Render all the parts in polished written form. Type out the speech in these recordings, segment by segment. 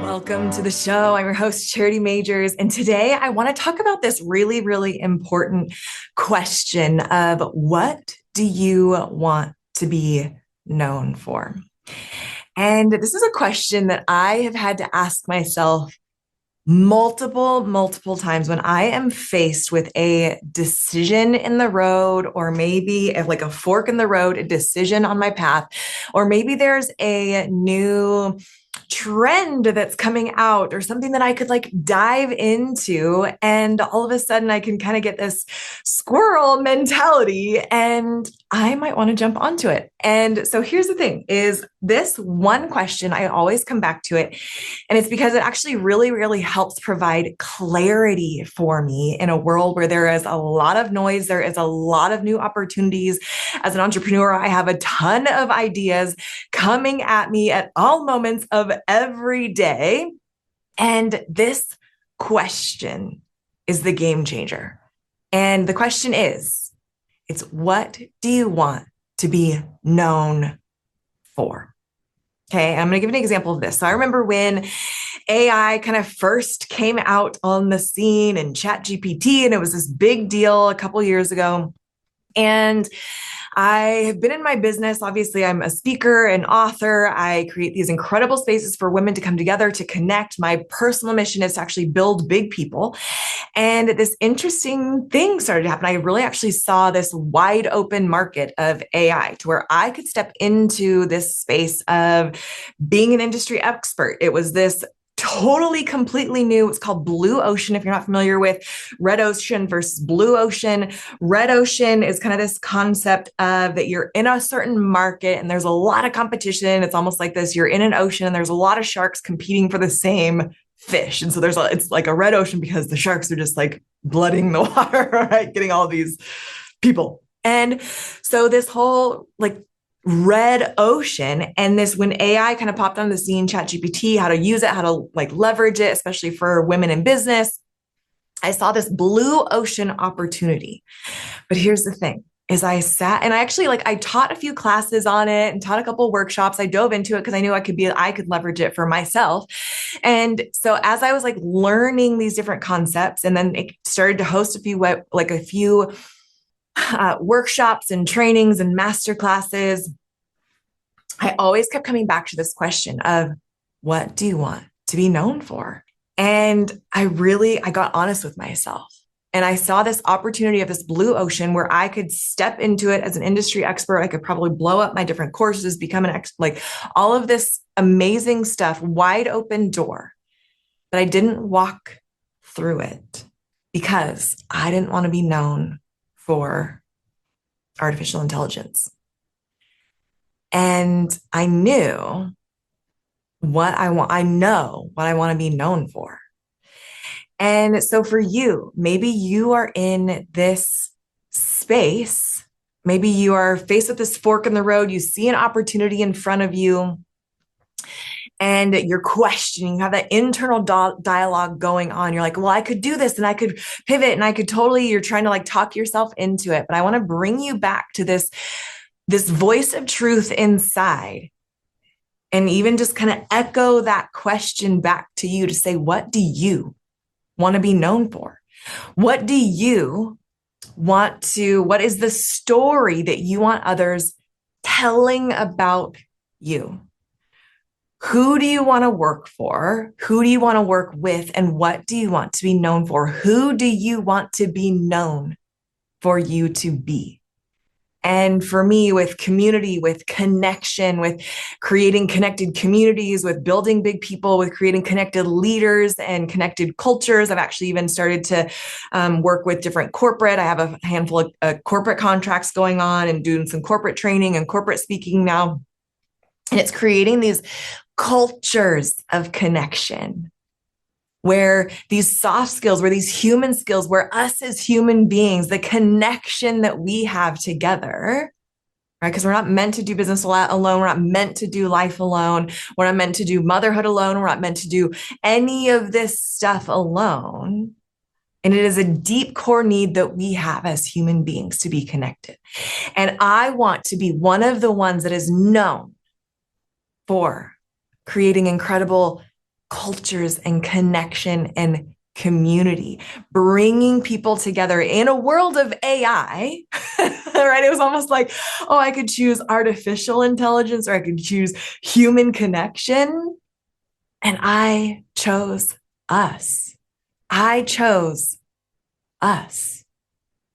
Welcome to the show. I'm your host, Charity Majors. And today I want to talk about this really, really important question of what do you want to be known for? And this is a question that I have had to ask myself multiple times when I am faced with a decision in the road, or maybe like a fork in the road, a decision on my path, or maybe there's a new trend that's coming out or something that I could like dive into. And all of a sudden I can kind of get this squirrel mentality and I might want to jump onto it. And so here's the thing is this one question, I always come back to it. And it's because it actually really, really helps provide clarity for me in a world where there is a lot of noise. There is a lot of new opportunities. As an entrepreneur, I have a ton of ideas coming at me at all moments of every day. And this question is the game changer. And the question is, it's what do you want to be known for? Okay, I'm going to give an example of this. So I remember when AI kind of first came out on the scene and ChatGPT, and it was this big deal a couple years ago. And I have been in my business. Obviously, I'm a speaker and author. I create these incredible spaces for women to come together to connect. My personal mission is to actually build big people. And this interesting thing started to happen. I really actually saw this wide open market of AI to where I could step into this space of being an industry expert. It was this totally completely new. It's called Blue Ocean. If you're not familiar with Red Ocean versus Blue Ocean, Red Ocean is kind of this concept of that you're in a certain market and there's a lot of competition. It's almost like this. You're in an ocean and there's a lot of sharks competing for the same fish. And so it's like a red ocean because the sharks are just like blooding the water, right? Getting all these people. And so this whole like red ocean, and this when AI kind of popped on the scene, ChatGPT, how to use it, how to like leverage it, especially for women in business, I saw this blue ocean opportunity. But here's the thing is I sat and I actually I taught a few classes on it and taught a couple of workshops. I dove into it because I knew I could leverage it for myself. And so as I was like learning these different concepts, and then it started to host a few workshops and trainings and master classes, I always kept coming back to this question of what do you want to be known for? And I got honest with myself. And I saw this opportunity of this blue ocean where I could step into it as an industry expert. I could probably blow up my different courses, become an expert, like all of this amazing stuff, wide open door. But I didn't walk through it because I didn't want to be known for artificial intelligence. And I knew what I want. I know what I want to be known for. And so for you, maybe you are in this space. Maybe you are faced with this fork in the road. You see an opportunity in front of you and you're questioning, you have that internal dialogue going on. You're like, well, I could do this and I could pivot and I could you're trying to like talk yourself into it. But I want to bring you back to this voice of truth inside, and even just kind of echo that question back to you to say, what do you want to be known for? What do you what is the story that you want others telling about you? Who do you want to work for? Who do you want to work with? And what do you want to be known for? Who do you want to be known for you to be? And for me, with community, with connection, with creating connected communities, with building big people, with creating connected leaders and connected cultures, I've actually even started to work with different corporate. I have a handful of corporate contracts going on and doing some corporate training and corporate speaking now. And it's creating these cultures of connection where these soft skills, where these human skills, where us as human beings, the connection that we have together, right? Because we're not meant to do business alone. We're not meant to do life alone. We're not meant to do motherhood alone. We're not meant to do any of this stuff alone. And it is a deep core need that we have as human beings to be connected. And I want to be one of the ones that is known for creating incredible cultures and connection and community, bringing people together in a world of AI, right? It was almost like, oh, I could choose artificial intelligence or I could choose human connection. And I chose us. I chose us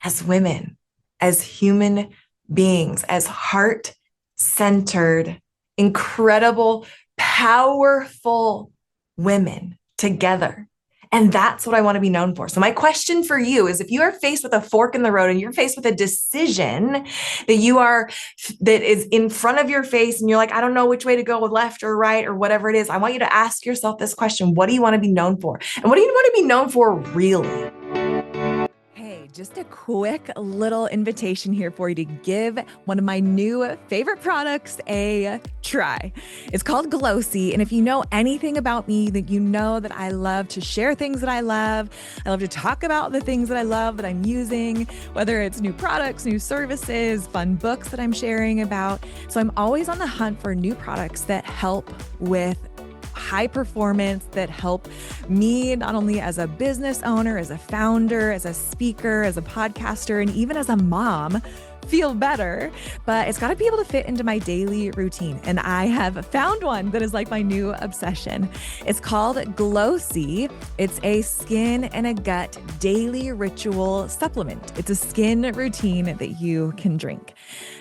as women, as human beings, as heart-centered, incredible, powerful women together. And that's what I want to be known for. So my question for you is, if you are faced with a fork in the road and you're faced with a decision that is in front of your face and you're like, I don't know which way to go, left or right or whatever it is, I want you to ask yourself this question: what do you want to be known for? And what do you want to be known for really? Just a quick little invitation here for you to give one of my new favorite products a try. It's called Glowsy. And if you know anything about me, that you know that I love to share things that I love. I love to talk about the things that I love that I'm using, whether it's new products, new services, fun books that I'm sharing about. So I'm always on the hunt for new products that help with high performance, that help me not only as a business owner, as a founder, as a speaker, as a podcaster, and even as a mom feel better, but it's got to be able to fit into my daily routine. And I have found one that is like my new obsession. It's called Glowsy. It's a skin and a gut daily ritual supplement. It's a skin routine that you can drink.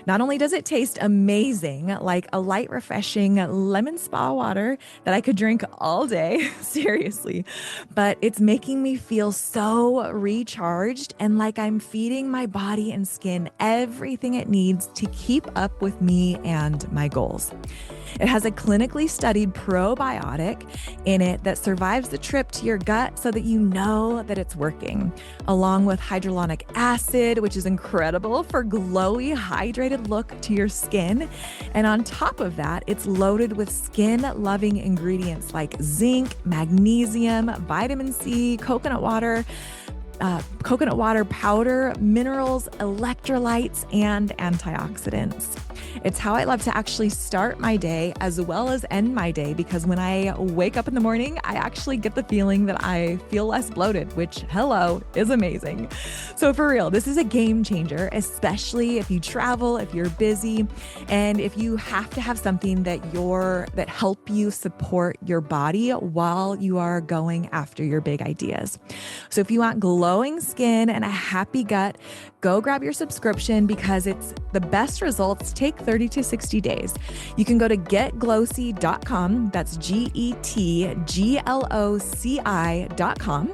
Not only does it taste amazing, like a light, refreshing lemon spa water that I could drink all day, seriously, but it's making me feel so recharged and like I'm feeding my body and skin everything it needs to keep up with me and my goals. It has a clinically studied probiotic in it that survives the trip to your gut so that you know that it's working, along with hyaluronic acid, which is incredible for glowy, hydrated look to your skin. And on top of that, it's loaded with skin-loving ingredients like zinc, magnesium, vitamin C, coconut water powder, minerals, electrolytes, and antioxidants. It's how I love to actually start my day as well as end my day, because when I wake up in the morning, I actually get the feeling that I feel less bloated, which, hello, is amazing. So for real, this is a game changer, especially if you travel, if you're busy, and if you have to have something that help you support your body while you are going after your big ideas. So if you want glowing skin and a happy gut, go grab your subscription, because it's the best results take 30 to 60 days. You can go to getglowsy.com. That's GETGLOCI.com,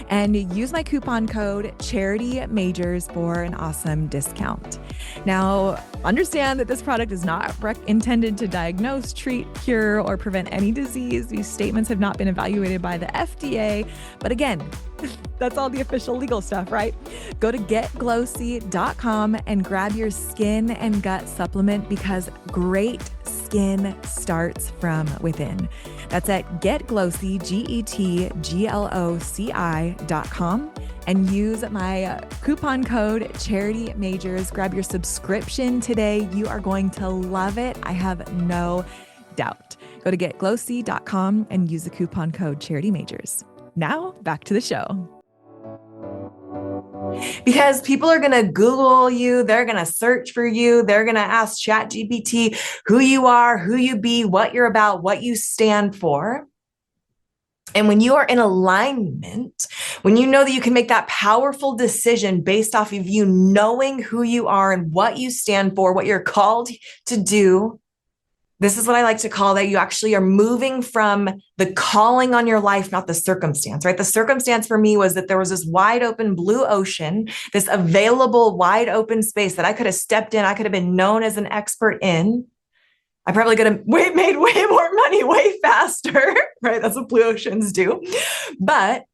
and use my coupon code CharityMajors for an awesome discount. Now, understand that this product is not intended to diagnose, treat, cure, or prevent any disease. These statements have not been evaluated by the FDA. But again, that's all the official legal stuff, right? Go to getglowsy.com and grab your skin and gut supplement, because great skin starts from within. That's at getglowsy, GETGLOCI.com, and use my coupon code CharityMajors. Grab your subscription today. You are going to love it. I have no doubt. Go to getglowsy.com and use the coupon code CharityMajors. Now, back to the show. Because people are going to Google you, they're going to search for you, they're going to ask ChatGPT who you are, who you be, what you're about, what you stand for. And when you are in alignment, when you know that you can make that powerful decision based off of you knowing who you are and what you stand for, what you're called to do, this is what I like to call that you actually are moving from the calling on your life, not the circumstance, right? The circumstance for me was that there was this wide open blue ocean, this available wide open space that I could have stepped in. I could have been known as an expert in. I probably could have made way more money, way faster, right? That's what blue oceans do. But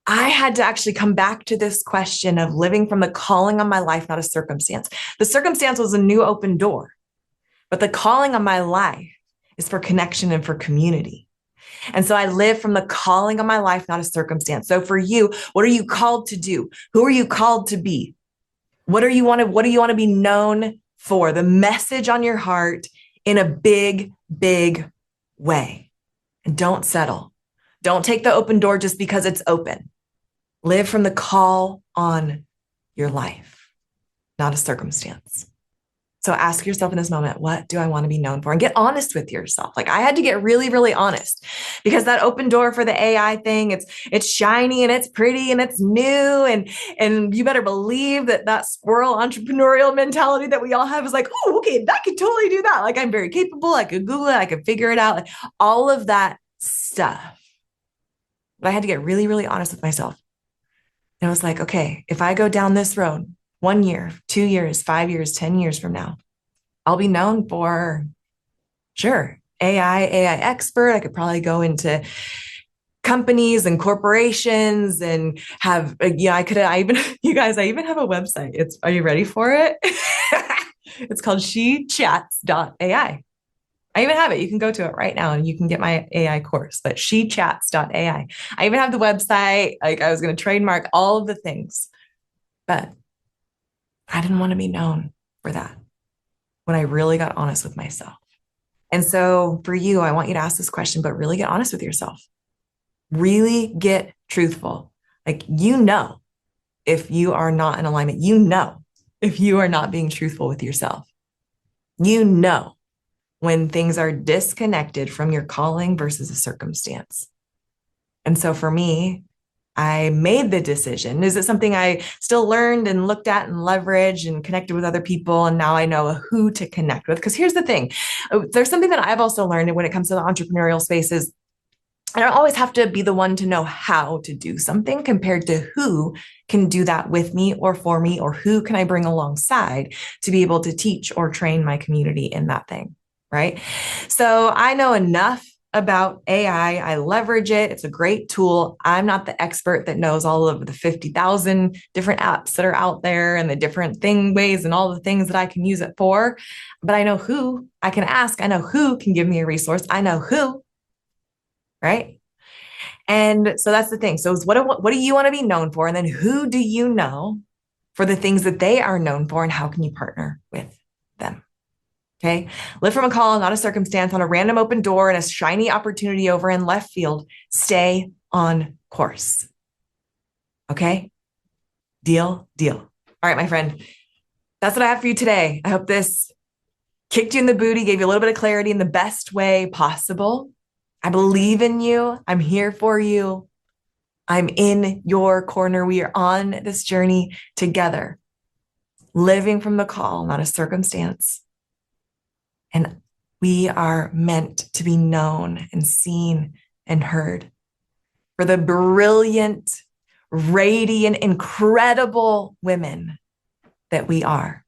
I had to actually come back to this question of living from the calling on my life, not a circumstance. The circumstance was a new open door. But the calling on my life is for connection and for community. And so I live from the calling on my life, not a circumstance. So for you, what are you called to do? Who are you called to be? What do you want to be known for? The message on your heart in a big, big way. And don't settle. Don't take the open door just because it's open. Live from the call on your life, not a circumstance. So ask yourself in this moment, what do I want to be known for? And get honest with yourself. Like I had to get really, really honest because that open door for the AI thing, it's shiny and it's pretty and it's new. And you better believe that squirrel entrepreneurial mentality that we all have is like, oh, okay, that could totally do that. Like I'm very capable. I could Google it. I could figure it out. Like all of that stuff. But I had to get really, really honest with myself. And I was like, okay, if I go down this road, 1 year, 2 years, 5 years, 10 years from now, I'll be known for, sure, AI expert. I could probably go into companies and corporations and have, I even have a website. Are you ready for it? It's called shechats.ai. I even have it. You can go to it right now and you can get my AI course, but shechats.ai. I even have the website. Like I was going to trademark all of the things, but I didn't want to be known for that when I really got honest with myself. And so for you, I want you to ask this question, but really get honest with yourself. Really get truthful. Like, if you are not in alignment, if you are not being truthful with yourself, when things are disconnected from your calling versus a circumstance. And so for me, I made the decision. Is it something I still learned and looked at and leveraged and connected with other people? And now I know who to connect with. Because here's the thing. There's something that I've also learned when it comes to the entrepreneurial space is I don't always have to be the one to know how to do something compared to who can do that with me or for me, or who can I bring alongside to be able to teach or train my community in that thing, right? So I know enough about AI. I leverage it. It's a great tool. I'm not the expert that knows all of the 50,000 different apps that are out there and the different ways and all the things that I can use it for, but I know who I can ask. I know who can give me a resource. I know who, right? And so that's the thing. So what do you want to be known for? And then who do you know for the things that they are known for, and how can you partner with them? Okay. Live from a call, not a circumstance, on a random open door and a shiny opportunity over in left field. Stay on course. Okay. Deal. All right, my friend. That's what I have for you today. I hope this kicked you in the booty, gave you a little bit of clarity in the best way possible. I believe in you. I'm here for you. I'm in your corner. We are on this journey together, living from the call, not a circumstance. And we are meant to be known and seen and heard for the brilliant, radiant, incredible women that we are.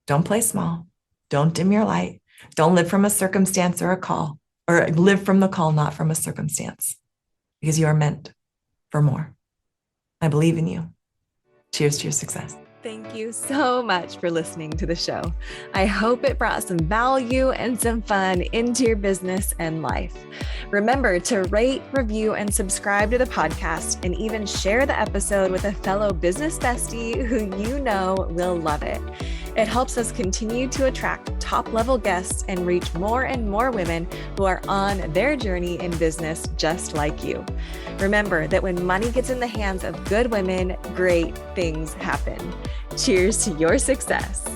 Don't play small. Don't dim your light. Don't live from a circumstance or a call, or live from the call, not from a circumstance, because you are meant for more. I believe in you. Cheers to your success. Thank you so much for listening to the show. I hope it brought some value and some fun into your business and life. Remember to rate, review, and subscribe to the podcast, and even share the episode with a fellow business bestie who you know will love it. It helps us continue to attract top-level guests and reach more and more women who are on their journey in business just like you. Remember that when money gets in the hands of good women, great things happen. Cheers to your success.